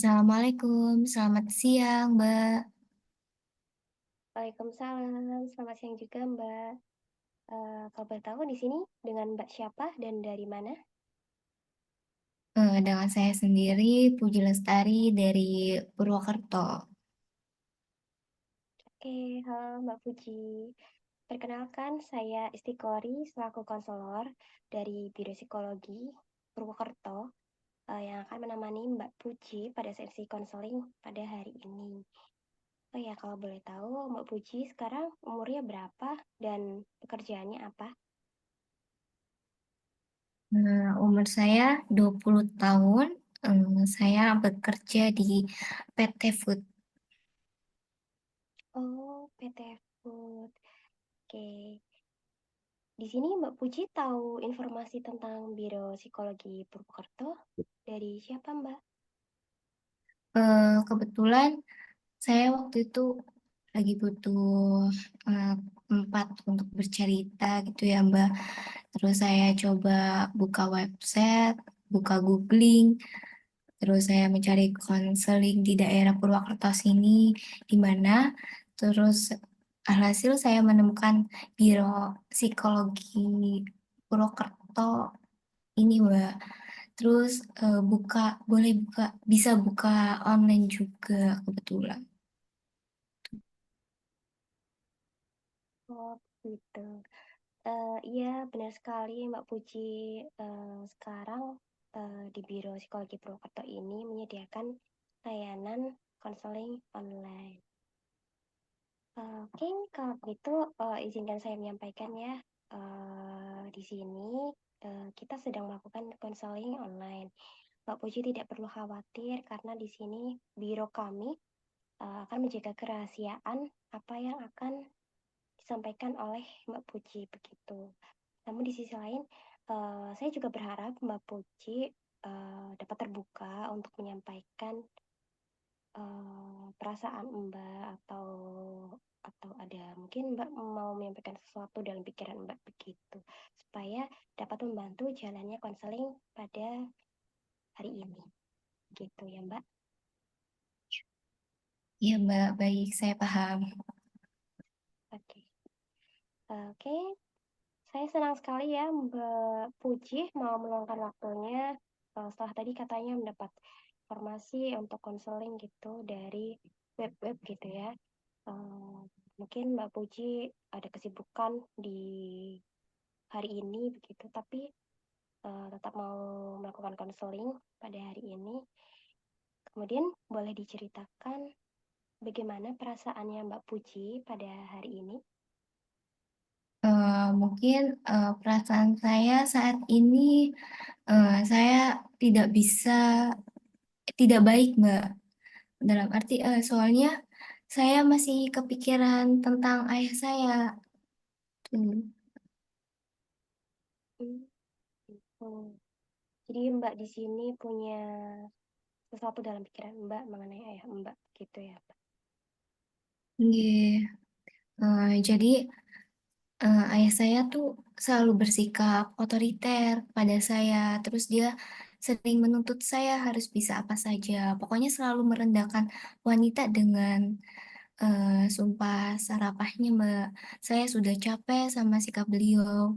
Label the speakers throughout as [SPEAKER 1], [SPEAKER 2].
[SPEAKER 1] Assalamualaikum, selamat siang, Mbak.
[SPEAKER 2] Waalaikumsalam, selamat siang juga Mbak. Kalau boleh tahu di sini dengan Mbak siapa dan dari mana?
[SPEAKER 1] Dengan saya sendiri, Puji Lestari dari Purwokerto.
[SPEAKER 2] Oke, halo Mbak Puji. Perkenalkan, saya Istiqori selaku konselor dari Biro Psikologi Purwokerto yang akan menemani Mbak Puji pada sesi konseling pada hari ini. Oh ya, kalau boleh tahu Mbak Puji sekarang umurnya berapa dan pekerjaannya apa?
[SPEAKER 1] Umur saya 20 tahun. Saya bekerja di PT Food.
[SPEAKER 2] Oh, PT Food. Oke. Di sini Mbak Puji tahu informasi tentang Biro Psikologi Purwokerto dari siapa Mbak?
[SPEAKER 1] Kebetulan saya waktu itu lagi butuh eh, tempat untuk bercerita gitu ya, Mbak. Terus saya coba buka website, buka googling. Terus saya mencari konseling di daerah Purwakarta sini, di mana terus alhasil saya menemukan Biro Psikologi Purwokerto ini, Mbak. Terus boleh buka, bisa buka online juga kebetulan.
[SPEAKER 2] Oh gitu. Iya benar sekali Mbak Puji. Sekarang di Biro Psikologi Purwokerto ini menyediakan layanan konseling online. Oke, kalau begitu izinkan saya menyampaikan ya. Di sini kita sedang melakukan konseling online. Mbak Puji tidak perlu khawatir karena di sini biro kami akan menjaga kerahasiaan apa yang akan disampaikan oleh Mbak Puji begitu. Namun di sisi lain, saya juga berharap Mbak Puji dapat terbuka untuk menyampaikan perasaan Mbak atau ada mungkin Mbak mau menyampaikan sesuatu dalam pikiran Mbak begitu supaya dapat membantu jalannya konseling pada hari ini gitu ya Mbak.
[SPEAKER 1] Iya, Mbak, baik, saya paham.
[SPEAKER 2] Oke. Oke, saya senang sekali ya Mbak Puji mau meluangkan waktunya setelah tadi katanya mendapat informasi untuk konseling gitu dari web-web gitu ya. Eh, Mungkin Mbak Puji ada kesibukan di hari ini begitu, tapi tetap mau melakukan konseling pada hari ini. Kemudian boleh diceritakan bagaimana perasaannya Mbak Puji pada hari ini?
[SPEAKER 1] Mungkin perasaan saya saat ini, saya tidak bisa, tidak baik, Mbak. Dalam arti, soalnya saya masih kepikiran tentang ayah saya. Tuh.
[SPEAKER 2] Hmm, gitu. Jadi Mbak di sini punya sesuatu dalam pikiran Mbak mengenai ayah Mbak gitu ya Mbak.
[SPEAKER 1] Iya. Jadi ayah saya tuh selalu bersikap otoriter pada saya. Terus dia sering menuntut saya harus bisa apa saja. Pokoknya selalu merendahkan wanita dengan sumpah serapahnya, Mbak. Saya sudah capek sama sikap beliau.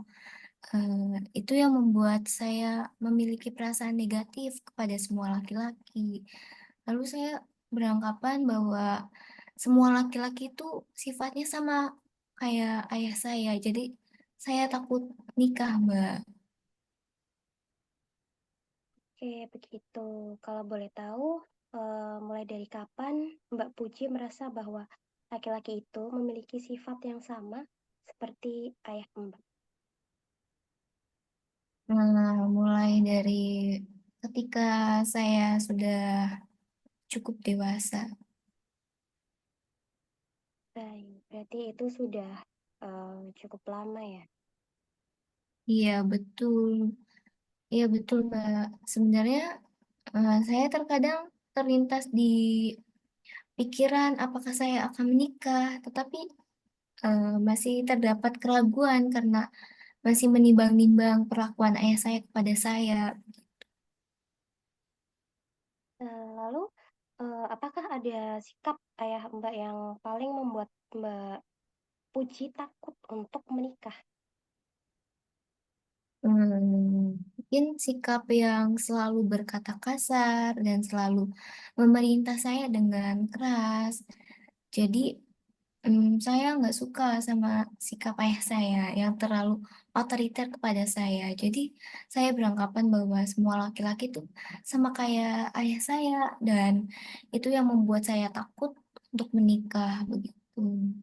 [SPEAKER 1] Itu yang membuat saya memiliki perasaan negatif kepada semua laki-laki. Lalu saya beranggapan bahwa semua laki-laki itu sifatnya sama kayak ayah saya. Jadi saya takut nikah, Mbak.
[SPEAKER 2] Oke, begitu. Kalau boleh tahu, mulai dari kapan Mbak Puji merasa bahwa laki-laki itu memiliki sifat yang sama seperti ayah Mbak?
[SPEAKER 1] Mulai dari ketika saya sudah cukup dewasa.
[SPEAKER 2] Baik, berarti itu sudah cukup lama ya.
[SPEAKER 1] Iya, betul. Iya, betul, Mbak. Sebenarnya saya terkadang terlintas di pikiran apakah saya akan menikah, tetapi masih terdapat keraguan karena masih menimbang-nimbang perlakuan ayah saya kepada saya.
[SPEAKER 2] Lalu Apakah ada sikap ayah Mbak yang paling membuat Mbak Puji takut untuk menikah?
[SPEAKER 1] Mungkin sikap yang selalu berkata kasar dan selalu memerintah saya dengan keras. Jadi, saya nggak suka sama sikap ayah saya yang terlalu otoriter kepada saya. Jadi, saya beranggapan bahwa semua laki-laki itu sama kayak ayah saya dan itu yang membuat saya takut untuk menikah, begitu.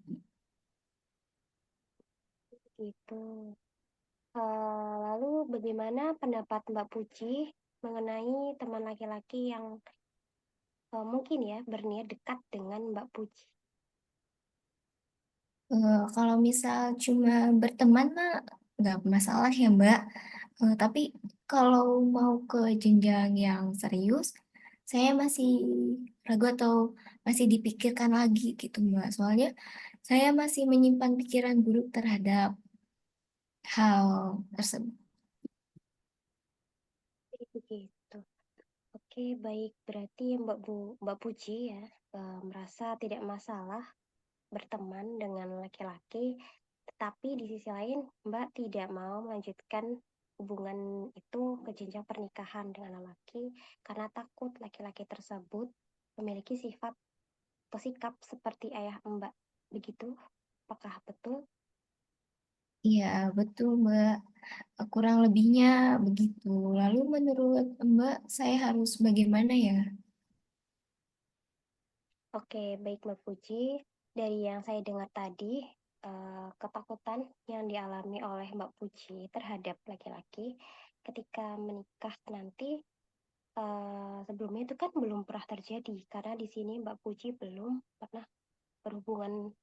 [SPEAKER 2] Gitu. Lalu bagaimana pendapat Mbak Puji mengenai teman laki-laki yang mungkin ya berniat dekat dengan Mbak Puji?
[SPEAKER 1] Kalau misal cuma berteman mah nggak masalah ya, Mbak. Tapi kalau mau ke jenjang yang serius, saya masih ragu atau masih dipikirkan lagi gitu, Mbak. Soalnya saya masih menyimpan pikiran buruk terhadap hal tersebut.
[SPEAKER 2] Begitu. Oke, baik. Berarti Mbak Puji ya merasa tidak masalah berteman dengan laki-laki, tetapi di sisi lain Mbak tidak mau melanjutkan hubungan itu ke jenjang pernikahan dengan lelaki karena takut laki-laki tersebut memiliki sifat atau sikap seperti ayah Mbak. Begitu? Apakah betul?
[SPEAKER 1] Iya, betul, Mbak. Kurang lebihnya begitu. Lalu menurut Mbak, saya harus bagaimana ya?
[SPEAKER 2] Oke, baik Mbak Puji. Dari yang saya dengar tadi, ketakutan yang dialami oleh Mbak Puji terhadap laki-laki ketika menikah nanti sebelumnya itu kan belum pernah terjadi karena di sini Mbak Puji belum pernah berhubungan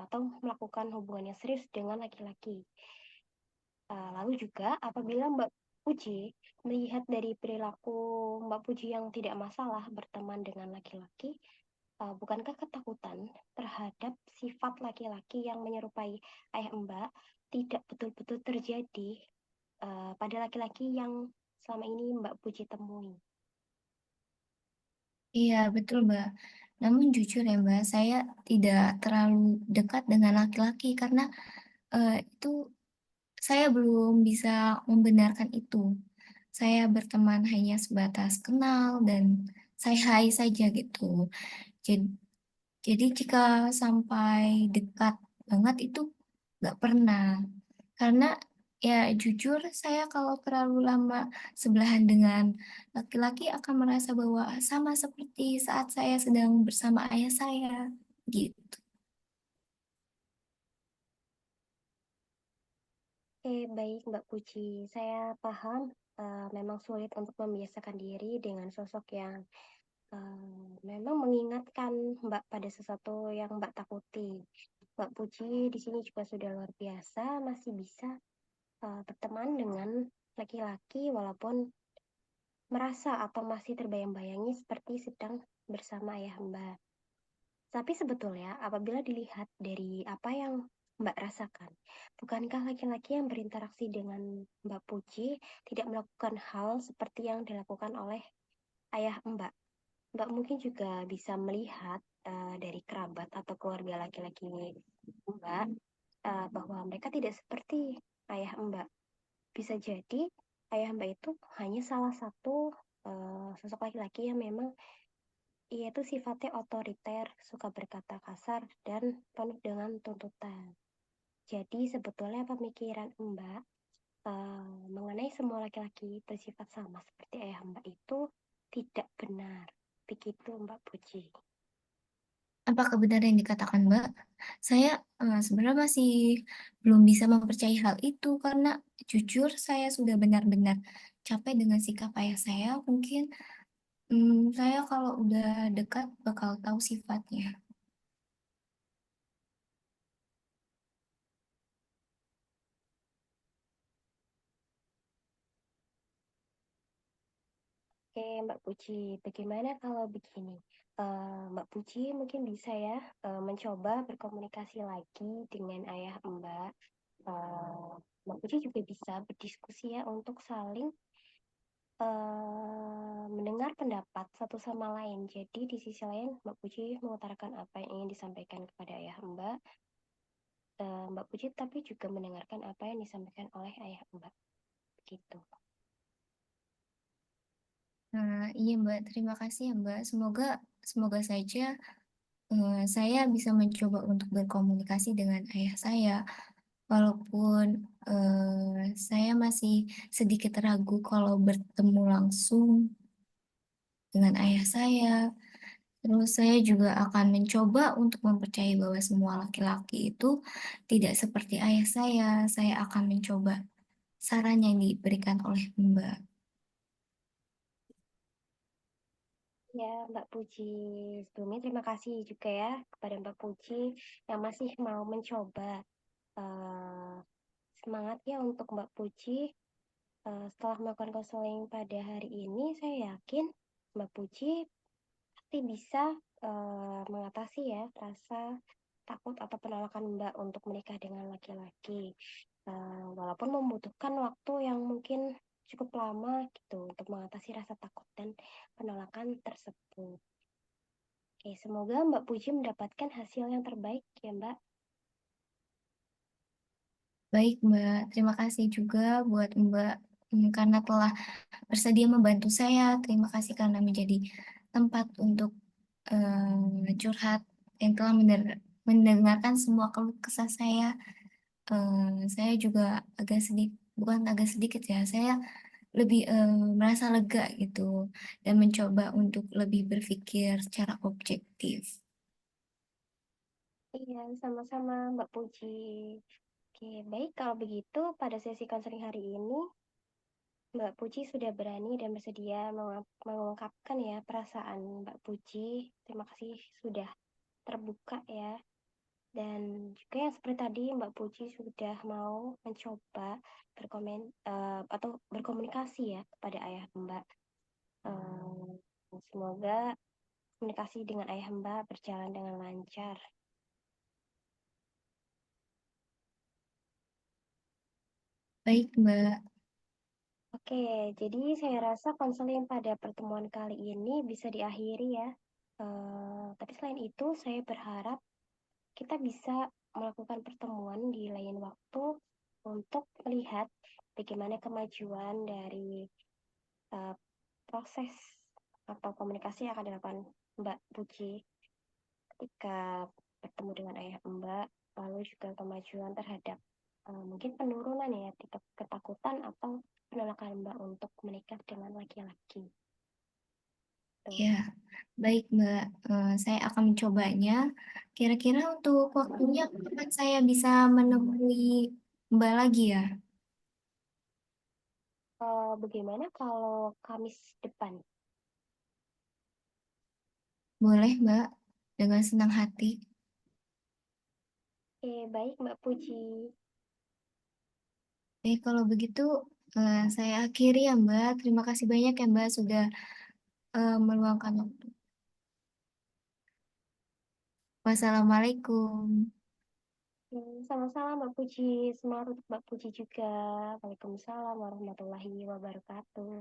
[SPEAKER 2] atau melakukan hubungan yang serius dengan laki-laki. Lalu juga apabila Mbak Puji melihat dari perilaku Mbak Puji yang tidak masalah berteman dengan laki-laki, bukankah ketakutan terhadap sifat laki-laki yang menyerupai ayah Mbak tidak betul-betul terjadi pada laki-laki yang selama ini Mbak Puji temui?
[SPEAKER 1] Iya, betul, Mbak. Namun jujur ya, Mbak, saya tidak terlalu dekat dengan laki-laki karena itu saya belum bisa membenarkan itu. Saya berteman hanya sebatas kenal dan say hi saja gitu. Jad jadi jika sampai dekat banget itu nggak pernah. Karena ya jujur saya kalau terlalu lama sebelahan dengan laki-laki akan merasa bahwa sama seperti saat saya sedang bersama ayah saya, gitu.
[SPEAKER 2] Oke, baik Mbak Puji. Saya paham memang sulit untuk membiasakan diri dengan sosok yang memang mengingatkan Mbak pada sesuatu yang Mbak takuti. Mbak Puji di sini juga sudah luar biasa, masih bisa berteman dengan laki-laki walaupun merasa atau masih terbayang-bayangi seperti sedang bersama ayah Mbak. Tapi sebetulnya apabila dilihat dari apa yang Mbak rasakan, bukankah laki-laki yang berinteraksi dengan Mbak Puji tidak melakukan hal seperti yang dilakukan oleh ayah Mbak? Mbak mungkin juga bisa melihat dari kerabat atau keluarga laki-laki Mbak bahwa mereka tidak seperti ayah Mbak. Bisa jadi ayah Mbak itu hanya salah satu sosok laki-laki yang memang ia itu sifatnya otoriter, suka berkata kasar, dan penuh dengan tuntutan. Jadi sebetulnya pemikiran Mbak mengenai semua laki-laki bersifat sama seperti ayah Mbak itu tidak benar. Begitu Mbak Puji.
[SPEAKER 1] Apakah benar yang dikatakan Mbak? Saya sebenarnya masih belum bisa mempercayai hal itu karena jujur saya sudah benar-benar capek dengan sikap ayah saya. Mungkin saya kalau udah dekat bakal tahu sifatnya.
[SPEAKER 2] Oke Mbak Puji, bagaimana kalau begini? Mbak Puji mungkin bisa ya mencoba berkomunikasi lagi dengan ayah Mbak. Mbak Puji juga bisa berdiskusi ya untuk saling mendengar pendapat satu sama lain. Jadi di sisi lain Mbak Puji mengutarakan apa yang ingin disampaikan kepada ayah Mbak, Mbak Puji tapi juga mendengarkan apa yang disampaikan oleh ayah Mbak. Gitu.
[SPEAKER 1] Nah, iya Mbak, terima kasih ya Mbak. Semoga semoga saja saya bisa mencoba untuk berkomunikasi dengan ayah saya. Walaupun saya masih sedikit ragu kalau bertemu langsung dengan ayah saya. Terus saya juga akan mencoba untuk mempercayai bahwa semua laki-laki itu tidak seperti ayah saya. Saya akan mencoba saran yang diberikan oleh Mbak.
[SPEAKER 2] Ya, Mbak Puji. Sebelumnya terima kasih juga ya kepada Mbak Puji yang masih mau mencoba. Eh, Semangat ya untuk Mbak Puji. Setelah melakukan konseling pada hari ini, saya yakin Mbak Puji pasti bisa mengatasi ya rasa takut atau penolakan Mbak untuk menikah dengan laki-laki. Walaupun membutuhkan waktu yang mungkin cukup lama gitu untuk mengatasi rasa takut dan penolakan tersebut. Oke, semoga Mbak Puji mendapatkan hasil yang terbaik ya Mbak.
[SPEAKER 1] Baik Mbak, terima kasih juga buat Mbak karena telah bersedia membantu saya. Terima kasih karena menjadi tempat untuk curhat yang telah mendengarkan semua keluh kesah saya. Saya juga agak sedikit, bukan agak sedikit ya, saya lebih merasa lega gitu dan mencoba untuk lebih berpikir secara objektif.
[SPEAKER 2] Iya, sama-sama Mbak Puji. Oke, baik kalau begitu pada sesi konseling hari ini Mbak Puji sudah berani dan bersedia mengungkapkan ya perasaan Mbak Puji. Terima kasih sudah terbuka ya. Dan juga yang seperti tadi Mbak Puji sudah mau mencoba atau berkomunikasi ya kepada ayah Mbak. Semoga komunikasi dengan ayah Mbak berjalan dengan lancar.
[SPEAKER 1] Baik Mbak,
[SPEAKER 2] Oke, jadi saya rasa konseling pada pertemuan kali ini bisa diakhiri ya. Tapi selain itu, saya berharap kita bisa melakukan pertemuan di lain waktu untuk melihat bagaimana kemajuan dari uh, proses atau komunikasi yang akan dilakukan Mbak Puji ketika bertemu dengan ayah Mbak, lalu juga kemajuan terhadap mungkin penurunan ya tingkat ketakutan atau penolakan Mbak untuk menikah dengan laki-laki. Tuh.
[SPEAKER 1] ya, baik Mbak. Saya akan mencobanya. Kira-kira untuk waktunya kapan saya bisa menemui Mbak lagi ya?
[SPEAKER 2] Bagaimana kalau Kamis depan?
[SPEAKER 1] Boleh Mbak, dengan senang hati.
[SPEAKER 2] Oke, baik Mbak Puji.
[SPEAKER 1] Kalau begitu saya akhiri ya Mbak. Terima kasih banyak ya Mbak sudah meluangkan waktu. Wassalamualaikum.
[SPEAKER 2] Sama-sama Mbak Puji. Semangat untuk Mbak Puji juga. Waalaikumsalam warahmatullahi wabarakatuh.